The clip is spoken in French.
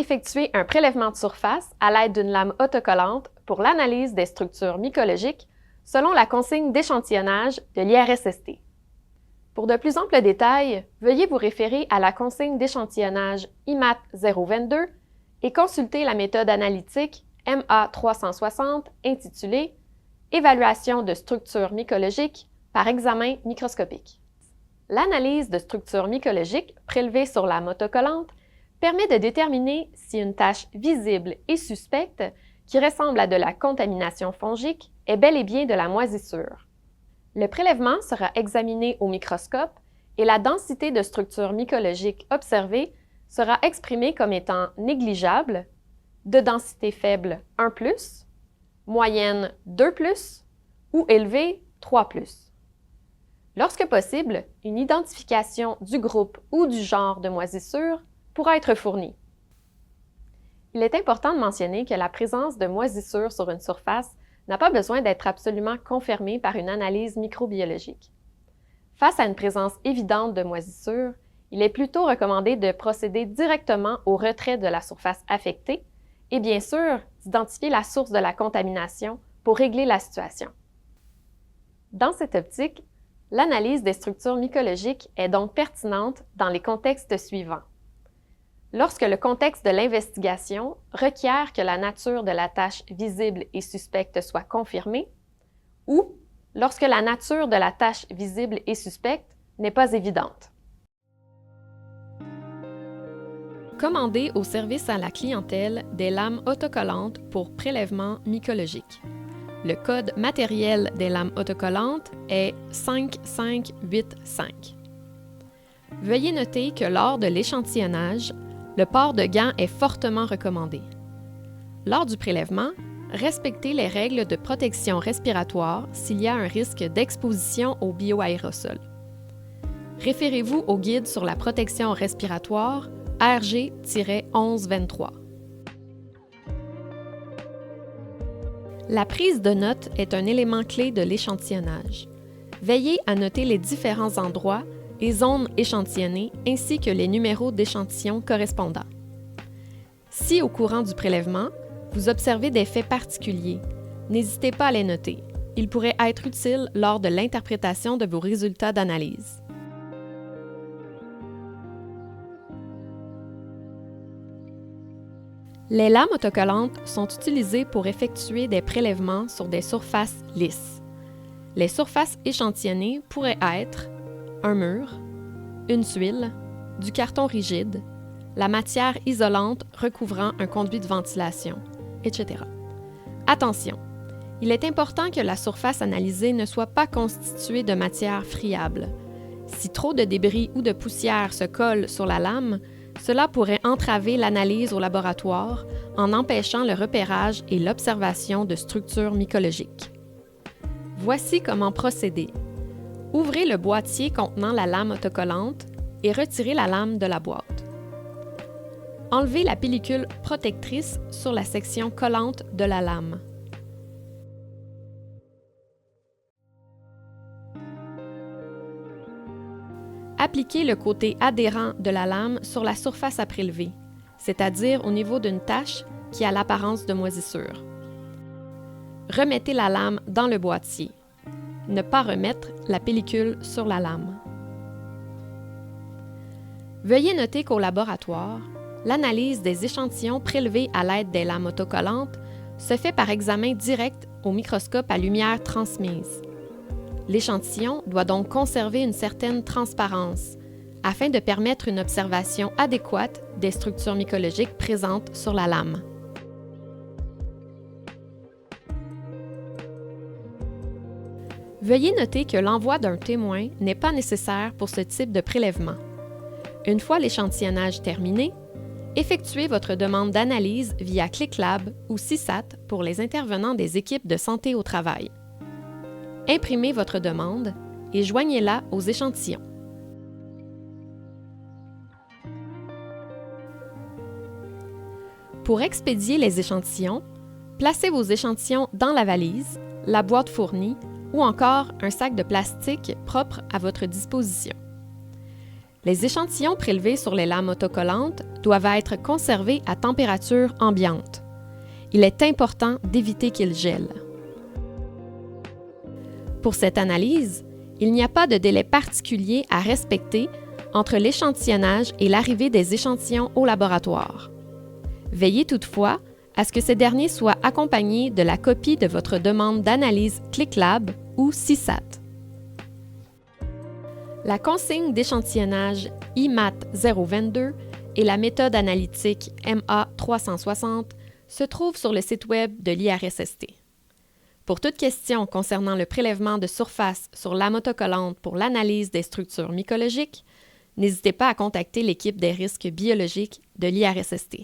effectuer un prélèvement de surface à l'aide d'une lame autocollante pour l'analyse des structures mycologiques selon la consigne d'échantillonnage de l'IRSST. Pour de plus amples détails, veuillez vous référer à la consigne d'échantillonnage IMAT 022 et consulter la méthode analytique MA 360 intitulée « Évaluation de structures mycologiques par examen microscopique ». L'analyse de structures mycologiques prélevées sur lame autocollante permet de déterminer si une tache visible et suspecte qui ressemble à de la contamination fongique est bel et bien de la moisissure. Le prélèvement sera examiné au microscope et la densité de structures mycologiques observée sera exprimée comme étant négligeable, de densité faible 1+, moyenne 2+, ou élevée 3+. Lorsque possible, une identification du groupe ou du genre de moisissure pourra être fournie. Il est important de mentionner que la présence de moisissures sur une surface n'a pas besoin d'être absolument confirmée par une analyse microbiologique. Face à une présence évidente de moisissures, il est plutôt recommandé de procéder directement au retrait de la surface affectée et bien sûr d'identifier la source de la contamination pour régler la situation. Dans cette optique, l'analyse des structures mycologiques est donc pertinente dans les contextes suivants. Lorsque le contexte de l'investigation requiert que la nature de la tache visible et suspecte soit confirmée, ou lorsque la nature de la tache visible et suspecte n'est pas évidente. Commandez au service à la clientèle des lames autocollantes pour prélèvement mycologique. Le code matériel des lames autocollantes est 5585. Veuillez noter que lors de l'échantillonnage, le port de gants est fortement recommandé. Lors du prélèvement, respectez les règles de protection respiratoire s'il y a un risque d'exposition aux bioaérosols. Référez-vous au guide sur la protection respiratoire RG-1123. La prise de notes est un élément clé de l'échantillonnage. Veillez à noter les différents endroits et zones échantillonnées ainsi que les numéros d'échantillon correspondants. Si au courant du prélèvement, vous observez des faits particuliers, n'hésitez pas à les noter. Ils pourraient être utiles lors de l'interprétation de vos résultats d'analyse. Les lames autocollantes sont utilisées pour effectuer des prélèvements sur des surfaces lisses. Les surfaces échantillonnées pourraient être un mur, une tuile, du carton rigide, la matière isolante recouvrant un conduit de ventilation, etc. Attention! Il est important que la surface analysée ne soit pas constituée de matière friable. Si trop de débris ou de poussière se collent sur la lame, cela pourrait entraver l'analyse au laboratoire en empêchant le repérage et l'observation de structures mycologiques. Voici comment procéder. Ouvrez le boîtier contenant la lame autocollante et retirez la lame de la boîte. Enlevez la pellicule protectrice sur la section collante de la lame. Appliquez le côté adhérent de la lame sur la surface à prélever, c'est-à-dire au niveau d'une tache qui a l'apparence de moisissure. Remettez la lame dans le boîtier. Ne pas remettre la pellicule sur la lame. Veuillez noter qu'au laboratoire, l'analyse des échantillons prélevés à l'aide des lames autocollantes se fait par examen direct au microscope à lumière transmise. L'échantillon doit donc conserver une certaine transparence afin de permettre une observation adéquate des structures mycologiques présentes sur la lame. Veuillez noter que l'envoi d'un témoin n'est pas nécessaire pour ce type de prélèvement. Une fois l'échantillonnage terminé, effectuez votre demande d'analyse via CLICLAB ou CISAT pour les intervenants des équipes de santé au travail. Imprimez votre demande et joignez-la aux échantillons. Pour expédier les échantillons, placez vos échantillons dans la valise, la boîte fournie ou encore un sac de plastique propre à votre disposition. Les échantillons prélevés sur les lames autocollantes doivent être conservés à température ambiante. Il est important d'éviter qu'ils gèlent. Pour cette analyse, il n'y a pas de délai particulier à respecter entre l'échantillonnage et l'arrivée des échantillons au laboratoire. Veillez toutefois à ce que ces derniers soient accompagnés de la copie de votre demande d'analyse CLICLAB ou CISAT. La consigne d'échantillonnage IMAT 022 et la méthode analytique MA 360 se trouvent sur le site web de l'IRSST. Pour toute question concernant le prélèvement de surface sur lame autocollante pour l'analyse des structures mycologiques, n'hésitez pas à contacter l'équipe des risques biologiques de l'IRSST.